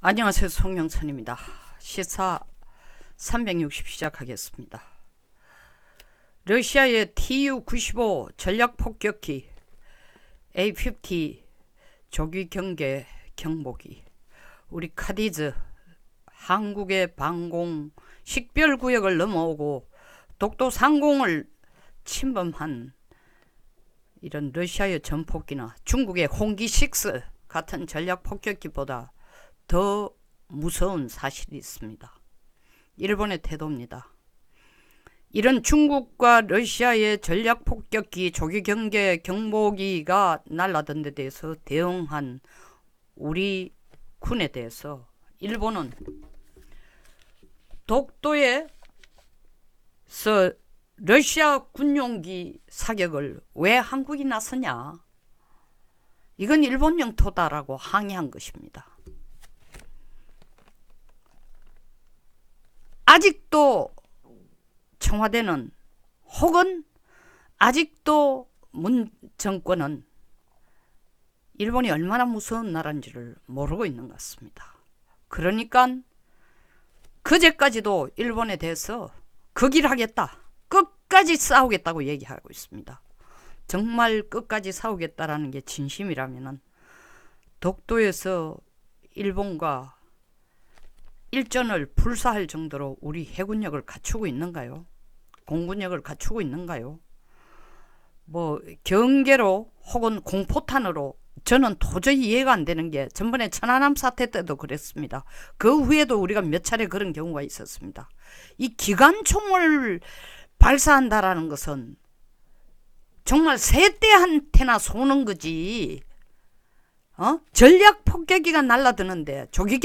안녕하세요. 송영선입니다. 시사 360 시작하겠습니다. 러시아의 Tu-95 전략폭격기 A-50 조기경계 경보기, 우리 카디즈 한국의 방공 식별구역을 넘어오고 독도 상공을 침범한 이런 러시아의 전폭기나 중국의 홍기6 같은 전략폭격기보다 더 무서운 사실이 있습니다. 일본의 태도입니다. 이런 중국과 러시아의 전략폭격기 조기경계 경보기가 날아든 데 대해서 대응한 우리 군에 대해서 일본은 독도에서 러시아 군용기 사격을 왜 한국이 나서냐, 이건 일본 영토다라고 항의한 것입니다. 아직도 청와대는 혹은 아직도 문 정권은 일본이 얼마나 무서운 나라인지를 모르고 있는 것 같습니다. 그러니까 그제까지도 일본에 대해서 극일하겠다, 끝까지 싸우겠다고 얘기하고 있습니다. 정말 끝까지 싸우겠다라는 게 진심이라면 독도에서 일본과 일전을 불사할 정도로 우리 해군력을 갖추고 있는가요? 공군력을 갖추고 있는가요? 뭐 경계로 혹은 공포탄으로 저는 도저히 이해가 안 되는 게, 전번에 천안함 사태 때도 그랬습니다. 그 후에도 우리가 몇 차례 그런 경우가 있었습니다. 이 기관총을 발사한다라는 것은 정말 새떼한테나 쏘는 거지. 전략 폭격기가 날라드는데, 조기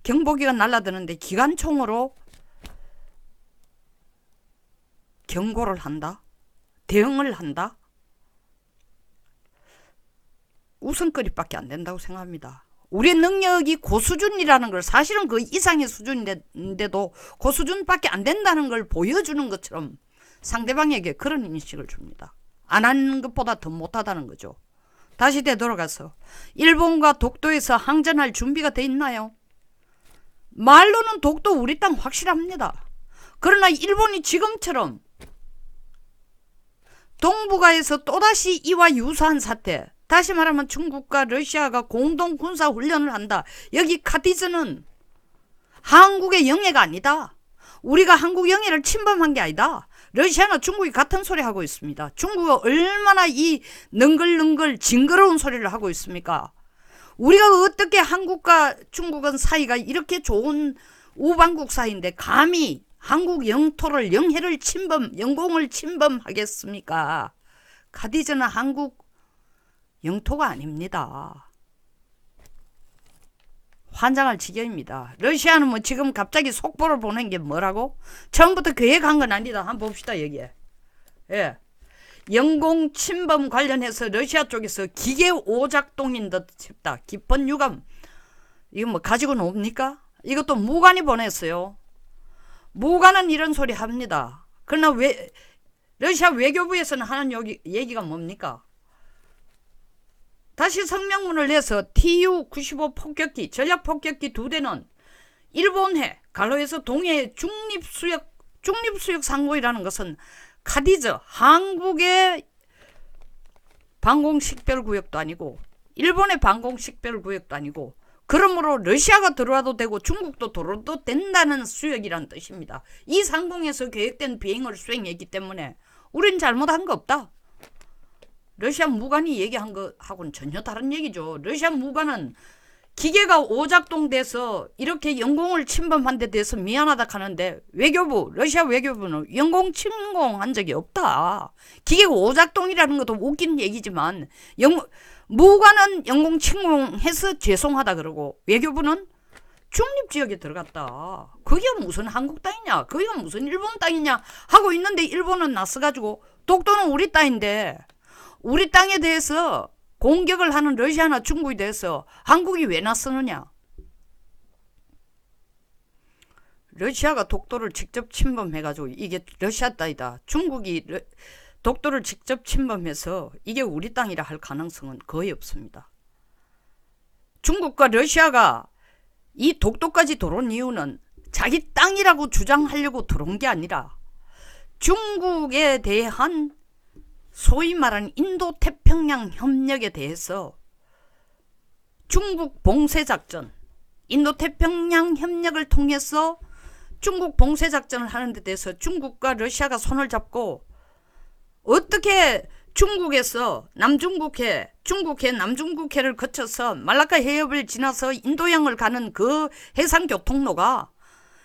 경보기가 날라드는데 기관총으로 경고를 한다? 대응을 한다? 웃음거리밖에 안 된다고 생각합니다. 우리의 능력이 고수준이라는 걸, 사실은 그 이상의 수준인데도 고수준밖에 안 된다는 걸 보여주는 것처럼 상대방에게 그런 인식을 줍니다. 안 하는 것보다 더 못하다는 거죠. 다시 되돌아가서 일본과 독도에서 항전할 준비가 돼 있나요? 말로는 독도 우리 땅 확실합니다. 그러나 일본이 지금처럼 동북아에서 또다시 이와 유사한 사태, 다시 말하면 중국과 러시아가 공동 군사 훈련을 한다. 여기 카디즈는 한국의 영해가 아니다. 우리가 한국 영해를 침범한 게 아니다. 러시아나 중국이 같은 소리 하고 있습니다. 중국은 얼마나 이 능글능글 징그러운 소리를 하고 있습니까? 우리가 어떻게 한국과 중국은 사이가 이렇게 좋은 우방국 사이인데 감히 한국 영토를, 영해를 영공을 침범하겠습니까? 카디즈는 한국 영토가 아닙니다. 환장할 지경입니다. 러시아는 뭐 지금 갑자기 속보를 보낸 게 뭐라고? 처음부터 계획한 건 아니다. 한번 봅시다. 여기에. 예. 영공 침범 관련해서 러시아 쪽에서 기계 오작동인 듯 싶다. 깊은 유감. 이거 뭐 가지고는 옵니까? 이것도 무관이 보냈어요. 무관은 이런 소리 합니다. 그러나 왜 러시아 외교부에서는 하는 얘기가 뭡니까? 다시 성명문을 내서 Tu-95 폭격기, 전략폭격기 2대는 일본해, 갈로에서 동해의 중립수역 상공이라는 것은 카디즈, 한국의 방공식별구역도 아니고 일본의 방공식별구역도 아니고, 그러므로 러시아가 들어와도 되고 중국도 들어와도 된다는 수역이란 뜻입니다. 이 상공에서 계획된 비행을 수행했기 때문에 우린 잘못한 거 없다. 러시아 무관이 얘기한 거하고는 전혀 다른 얘기죠. 러시아 무관은 기계가 오작동돼서 이렇게 영공을 침범한 데 대해서 미안하다 하는데, 러시아 외교부는 영공 침공한 적이 없다. 기계가 오작동이라는 것도 웃긴 얘기지만 무관은 영공 침공해서 죄송하다 그러고, 외교부는 중립지역에 들어갔다. 그게 무슨 한국 땅이냐, 그게 무슨 일본 땅이냐 하고 있는데, 일본은 나서가지고 독도는 우리 땅인데 우리 땅에 대해서 공격을 하는 러시아나 중국에 대해서 한국이 왜 나서느냐? 러시아가 독도를 직접 침범해가지고 이게 러시아 땅이다, 중국이 독도를 직접 침범해서 이게 우리 땅이라 할 가능성은 거의 없습니다. 중국과 러시아가 이 독도까지 들어온 이유는 자기 땅이라고 주장하려고 들어온 게 아니라 중국에 대한 소위 말하는 인도태평양 협력에 대해서 중국 봉쇄작전, 인도태평양 협력을 통해서 중국 봉쇄작전을 하는 데 대해서 중국과 러시아가 손을 잡고 어떻게 중국에서 남중국해, 중국해, 남중국해를 거쳐서 말라카 해협을 지나서 인도양을 가는 그 해상교통로가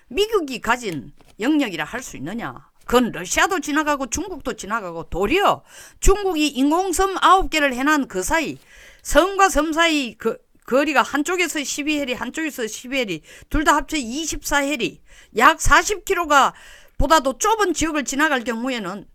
미국이 가진 영역이라 할 수 있느냐. 그건 러시아도 지나가고 중국도 지나가고 도리어 중국이 인공섬 9개를 해놓은 그 사이 섬과 섬 사이 그 거리가 한쪽에서 12해리 한쪽에서 12해리 둘 다 합쳐 24해리 약 40km가 보다도 좁은 지역을 지나갈 경우에는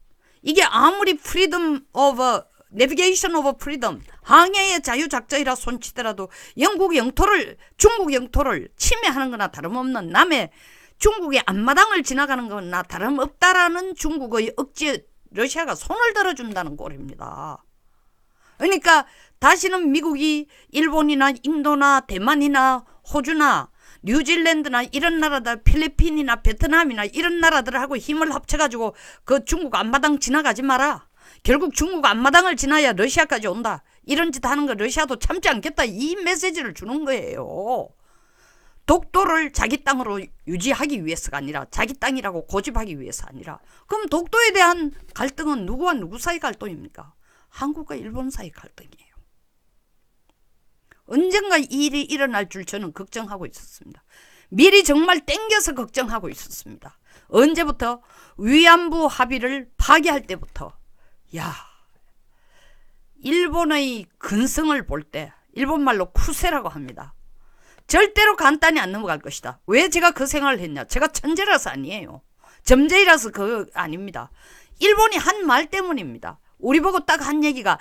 이게 아무리 프리덤 오브 내비게이션 오브 프리덤 항해의 자유작전이라 손치더라도 영국 영토를 중국 영토를 침해하는 거나 다름없는 남의 중국의 앞마당을 지나가는 거나 다름없다라는 중국의 억지에 러시아가 손을 들어준다는 꼴입니다. 그러니까 다시는 미국이 일본이나 인도나 대만이나 호주나 뉴질랜드나 이런 나라들 필리핀이나 베트남이나 이런 나라들하고 힘을 합쳐가지고 그 중국 앞마당 지나가지 마라. 결국 중국 앞마당을 지나야 러시아까지 온다. 이런 짓 하는 거 러시아도 참지 않겠다. 이 메시지를 주는 거예요. 독도를 자기 땅으로 유지하기 위해서가 아니라 자기 땅이라고 고집하기 위해서 아니라 그럼 독도에 대한 갈등은 누구와 누구 사이 갈등입니까? 한국과 일본 사이 갈등이에요. 언젠가 이 일이 일어날 줄 저는 걱정하고 있었습니다. 미리 정말 땡겨서 걱정하고 있었습니다. 언제부터? 위안부 합의를 파기할 때부터. 야, 일본의 근성을 볼 때 일본말로 쿠세라고 합니다. 절대로 간단히 안 넘어갈 것이다. 왜 제가 그 생각을 했냐? 제가 천재라서 아니에요. 점쟁이라서 그거 아닙니다. 일본이 한 말 때문입니다. 우리 보고 딱 한 얘기가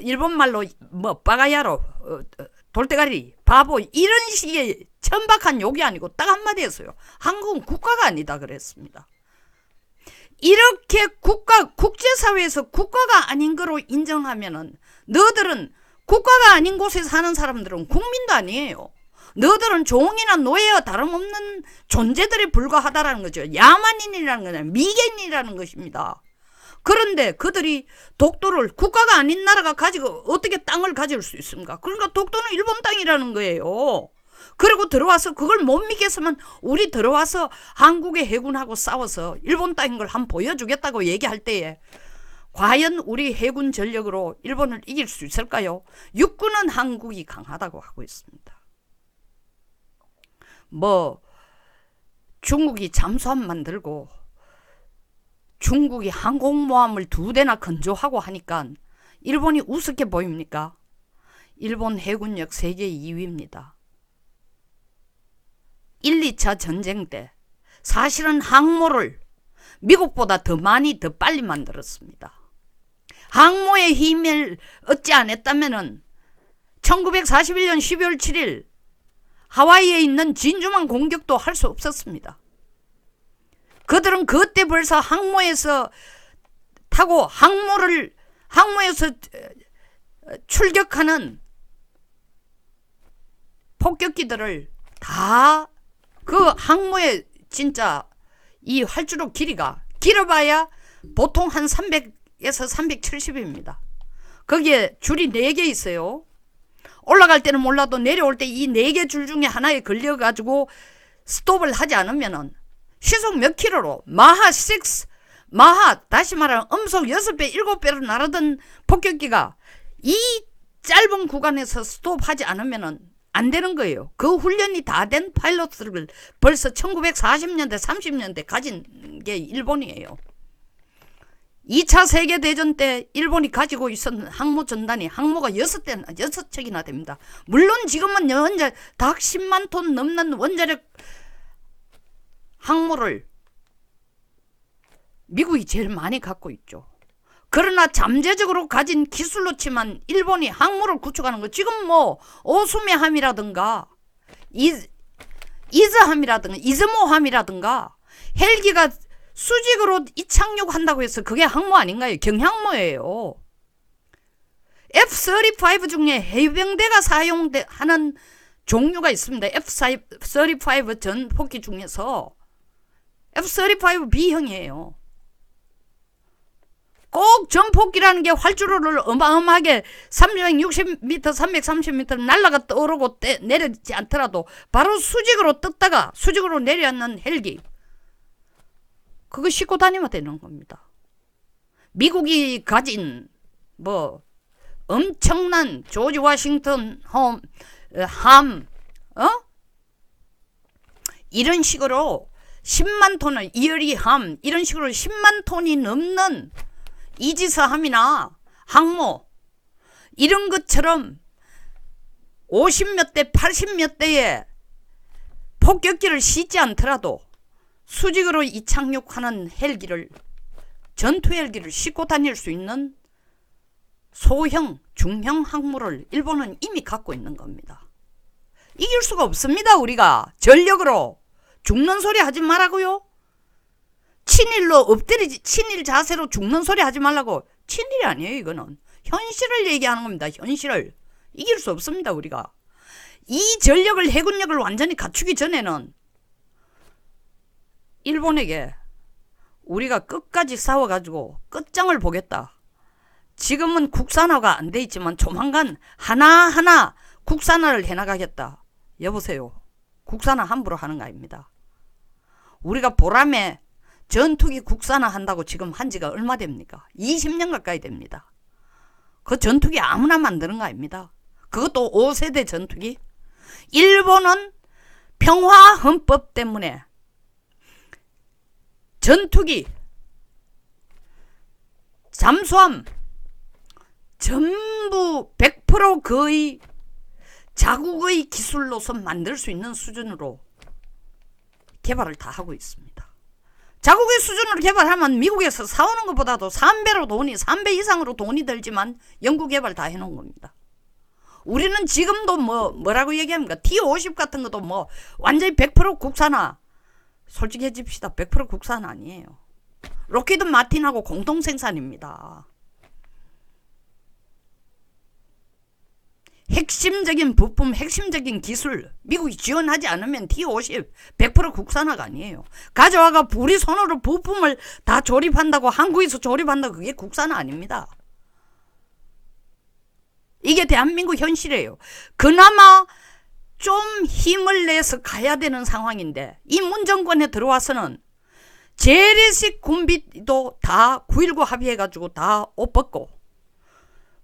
일본 말로 뭐 빠가야로 돌대가리 바보 이런 식의 천박한 욕이 아니고 딱 한마디 했어요. 한국은 국가가 아니다 그랬습니다. 이렇게 국제사회에서 국가가 아닌 거로 인정하면은 너들은 국가가 아닌 곳에 사는 사람들은 국민도 아니에요. 너들은 종이나 노예와 다름없는 존재들에 불과하다라는 거죠. 야만인이라는 거냐 미개인이라는 것입니다. 그런데 그들이 독도를 국가가 아닌 나라가 가지고 어떻게 땅을 가질 수 있습니까? 그러니까 독도는 일본 땅이라는 거예요. 그리고 들어와서 그걸 못 믿겠으면 우리 들어와서 한국의 해군하고 싸워서 일본 땅인 걸 한번 보여주겠다고 얘기할 때에 과연 우리 해군 전력으로 일본을 이길 수 있을까요? 육군은 한국이 강하다고 하고 있습니다. 뭐 중국이 잠수함 만들고 중국이 항공모함을 2대나 건조하고 하니까 일본이 우습게 보입니까? 일본 해군력 세계 2위입니다. 1, 2차 전쟁 때 사실은 항모를 미국보다 더 많이 더 빨리 만들었습니다. 항모의 힘을 얻지 않았다면 1941년 12월 7일 하와이에 있는 진주만 공격도 할 수 없었습니다. 그들은 그때 벌써 항모에서 타고 항모에서 출격하는 폭격기들을 다 그 항모의 진짜 이 활주로 길이가 길어봐야 보통 한 300에서 370입니다. 거기에 줄이 4개 있어요. 올라갈 때는 몰라도 내려올 때 이 4개 줄 중에 하나에 걸려가지고 스톱을 하지 않으면은 시속 몇 킬로로 마하 6 마하 다시 말하면 음속 6배 7배로 날아든 폭격기가 이 짧은 구간에서 스톱하지 않으면은 안 되는 거예요. 그 훈련이 다 된 파일럿을 벌써 1940년대 30년대 가진 게 일본이에요. 2차 세계대전 때 일본이 가지고 있었던 항모 전단이 항모가 6척이나 됩니다. 물론 지금은 닭 10만 톤 넘는 원자력 항모를 미국이 제일 많이 갖고 있죠. 그러나 잠재적으로 가진 기술로 치면 일본이 항모를 구축하는 거 지금 뭐 오수메함이라든가 이즈함이라든가 이즈모함이라든가 헬기가 수직으로 이착륙한다고 해서 그게 항모 아닌가요? 경항모예요. F-35 중에 해병대가 사용하는 종류가 있습니다. F-35 전폭기 중에서 F-35 B형이에요. 꼭 전폭기라는 게 활주로를 어마어마하게 360m, 330m 날아가 떠오르고 내리지 않더라도 바로 수직으로 떴다가 수직으로 내려앉는 헬기, 그거 싣고 다니면 되는 겁니다. 미국이 가진 뭐 엄청난 조지 워싱턴 함, 이런 식으로 10만 톤을 이어리 함, 이런 식으로 10만 톤이 넘는 이지스함이나 항모, 이런 것처럼 50몇 대, 80몇 대의 폭격기를 싣지 않더라도 수직으로 이착륙하는 헬기를, 전투 헬기를 싣고 다닐 수 있는 소형, 중형 항모를 일본은 이미 갖고 있는 겁니다. 이길 수가 없습니다. 우리가 전력으로. 죽는 소리 하지 말라고요. 친일로 엎드리지, 친일 자세로 죽는 소리 하지 말라고. 친일이 아니에요. 이거는 현실을 얘기하는 겁니다. 현실을. 이길 수 없습니다. 우리가 이 전력을, 해군력을 완전히 갖추기 전에는 일본에게 우리가 끝까지 싸워가지고 끝장을 보겠다. 지금은 국산화가 안 돼 있지만 조만간 하나하나 국산화를 해나가겠다. 여보세요. 국산화 함부로 하는 거 아닙니다. 우리가 보람에 전투기 국산화 한다고 지금 한 지가 얼마 됩니까? 20년 가까이 됩니다. 그 전투기 아무나 만드는 거 아닙니다. 그것도 5세대 전투기. 일본은 평화헌법 때문에 전투기, 잠수함 전부 100% 거의 자국의 기술로서 만들 수 있는 수준으로 개발을 다 하고 있습니다. 자국의 수준으로 개발하면 미국에서 사오는 것보다도 3배 이상으로 돈이 들지만 연구 개발 다 해놓은 겁니다. 우리는 지금도 뭐라고 얘기합니까? T-50 같은 것도 뭐 완전히 100% 국산화. 솔직해집시다. 100% 국산화 아니에요. 로키드 마틴하고 공동 생산입니다. 핵심적인 부품, 핵심적인 기술 미국이 지원하지 않으면 T-50 100% 국산화가 아니에요. 가져와가 우리 손으로 부품을 다 조립한다고, 한국에서 조립한다고, 그게 국산화 아닙니다. 이게 대한민국 현실이에요. 그나마 좀 힘을 내서 가야 되는 상황인데 이 문정권에 들어와서는 재래식 군비도 다 9.19 합의해가지고 다 옷 벗고,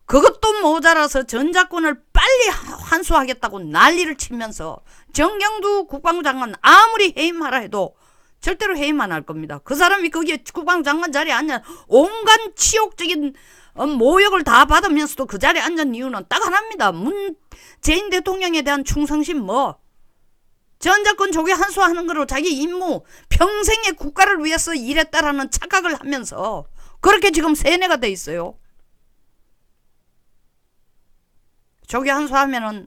그것도 모자라서 전작권을 빨리 환수하겠다고 난리를 치면서 정경두 국방부 장관 아무리 해임하라 해도 절대로 해임 안 할 겁니다. 그 사람이 거기에 국방부 장관 자리에 앉아 온갖 치욕적인 모욕을 다 받으면서도 그 자리에 앉은 이유는 딱 하나입니다. 문재인 대통령에 대한 충성심, 전작권 조기 환수하는 거로 자기 임무, 평생의 국가를 위해서 일했다라는 착각을 하면서 그렇게 지금 세뇌가 돼 있어요. 조기 환수하면은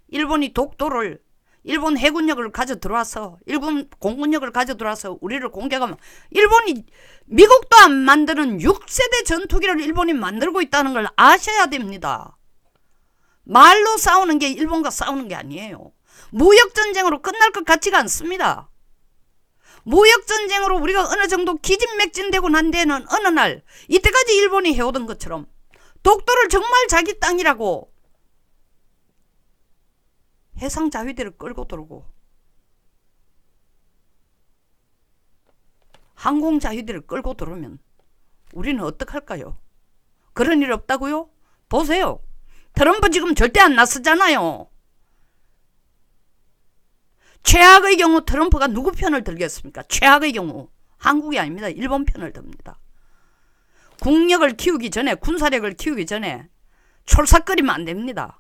일본이 독도를, 일본 해군력을 가져 들어와서, 일본 공군력을 가져 들어와서 우리를 공격하면, 일본이 미국도 안 만드는 6세대 전투기를 일본이 만들고 있다는 걸 아셔야 됩니다. 말로 싸우는 게 일본과 싸우는 게 아니에요. 무역전쟁으로 끝날 것 같지가 않습니다. 무역전쟁으로 우리가 어느 정도 기진맥진되고 난 데는 어느 날 이때까지 일본이 해오던 것처럼 독도를 정말 자기 땅이라고 해상 자위대를 끌고 들어오고 항공 자위대를 끌고 들어오면 우리는 어떡할까요? 그런 일 없다고요? 보세요. 트럼프 지금 절대 안 나서잖아요. 최악의 경우 트럼프가 누구 편을 들겠습니까? 최악의 경우 한국이 아닙니다. 일본 편을 듭니다. 국력을 키우기 전에, 군사력을 키우기 전에 촐싹거리면 안 됩니다.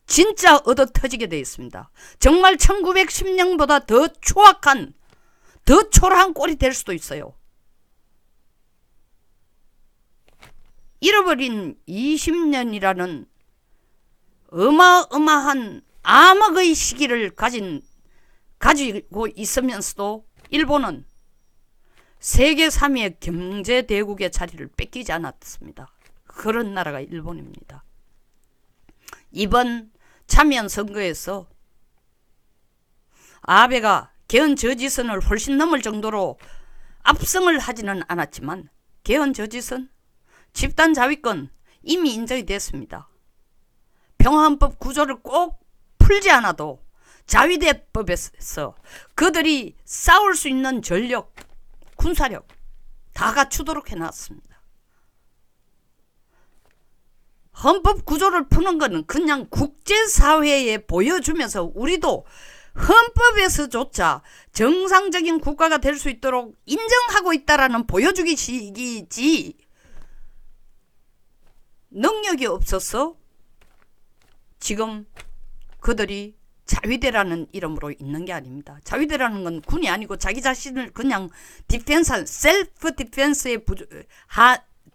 진짜 얻어 터지게 되어 있습니다. 정말 1910년보다 더 추악한, 더 초라한 꼴이 될 수도 있어요. 잃어버린 20년이라는 어마어마한 암흑의 시기를 가지고 있으면서도 일본은 세계 3위의 경제대국의 자리를 뺏기지 않았습니다. 그런 나라가 일본입니다. 이번 참여한 선거에서 아베가 개헌 저지선을 훨씬 넘을 정도로 압승을 하지는 않았지만 개헌 저지선, 집단 자위권 이미 인정이 됐습니다. 평화헌법 구조를 꼭 풀지 않아도 자위대법에서 그들이 싸울 수 있는 전력, 군사력 다 갖추도록 해놨습니다. 헌법 구조를 푸는 것은 그냥 국제사회에 보여주면서 우리도 헌법에서조차 정상적인 국가가 될 수 있도록 인정하고 있다라는 보여주기식이지, 능력이 없어서 지금 그들이 자위대라는 이름으로 있는 게 아닙니다. 자위대라는 건 군이 아니고 자기 자신을 그냥 디펜스, 셀프 디펜스에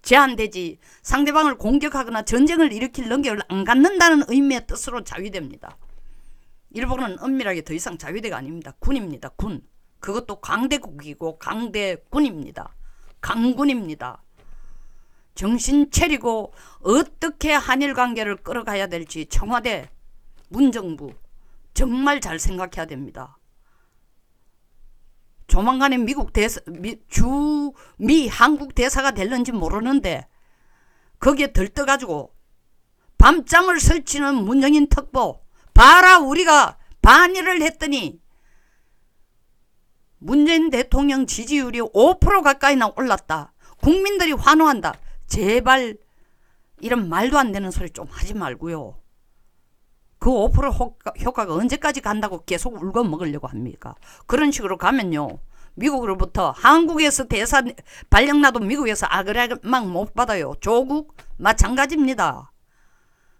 제한되지 상대방을 공격하거나 전쟁을 일으킬 능력을 안 갖는다는 의미의 뜻으로 자위대입니다. 일본은 엄밀하게 더 이상 자위대가 아닙니다. 군입니다. 군. 그것도 강대국이고 강대군입니다. 강군입니다. 정신 차리고 어떻게 한일 관계를 끌어가야 될지 청와대, 문정부 정말 잘 생각해야 됩니다. 조만간에 미 한국 대사가 될는지 모르는데 거기에 들떠가지고 밤잠을 설치는 문정인 특보, 봐라 우리가 반일을 했더니 문재인 대통령 지지율이 5% 가까이나 올랐다. 국민들이 환호한다. 제발 이런 말도 안 되는 소리 좀 하지 말고요. 그 5% 효과가 언제까지 간다고 계속 울고 먹으려고 합니까? 그런 식으로 가면요, 미국으로부터 한국에서 대사 발령나도 미국에서 아그레막 못 받아요. 조국 마찬가지입니다.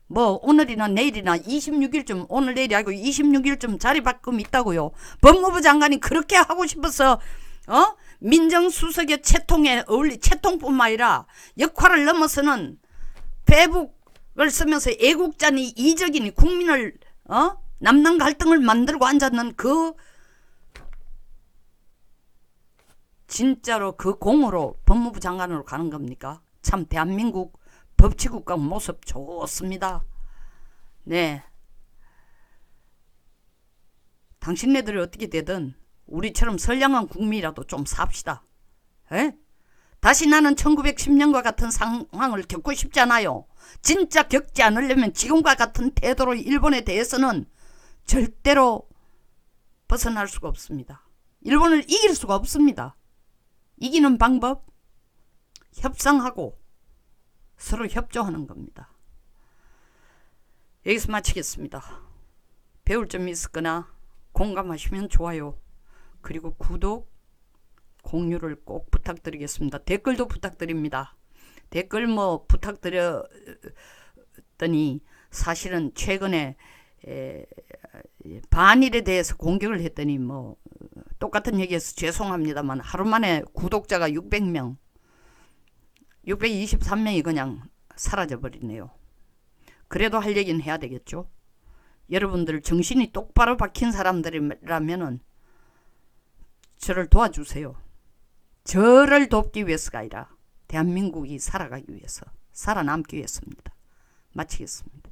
뭐 오늘이나 내일이나 26일쯤, 오늘 내일이 아니고 26일쯤 자리 바꿈 있다고요. 법무부 장관이 그렇게 하고 싶어서 민정수석의 채통에 채통뿐만 아니라 역할을 넘어서는 페북을 쓰면서 애국자니 이적이니 국민을 남남 갈등을 만들고 앉았는 그 진짜로 그 공으로 법무부 장관으로 가는 겁니까? 참 대한민국 법치국가 모습 좋습니다. 네. 당신네들이 어떻게 되든 우리처럼 선량한 국민이라도 좀 삽시다. 에? 다시 나는 1910년과 같은 상황을 겪고 싶지 않아요. 진짜 겪지 않으려면 지금과 같은 태도로 일본에 대해서는 절대로 벗어날 수가 없습니다. 일본을 이길 수가 없습니다. 이기는 방법, 협상하고 서로 협조하는 겁니다. 여기서 마치겠습니다. 배울 점이 있었거나 공감하시면 좋아요. 그리고 구독, 공유를 꼭 부탁드리겠습니다. 댓글도 부탁드립니다. 댓글 뭐 부탁드렸더니 사실은 최근에 반일에 대해서 공격을 했더니 뭐 똑같은 얘기해서 죄송합니다만 하루 만에 구독자가 600명, 623명이 그냥 사라져버리네요. 그래도 할 얘기는 해야 되겠죠. 여러분들 정신이 똑바로 박힌 사람들이라면은 저를 도와주세요. 저를 돕기 위해서가 아니라 대한민국이 살아가기 위해서, 살아남기 위해서입니다. 마치겠습니다.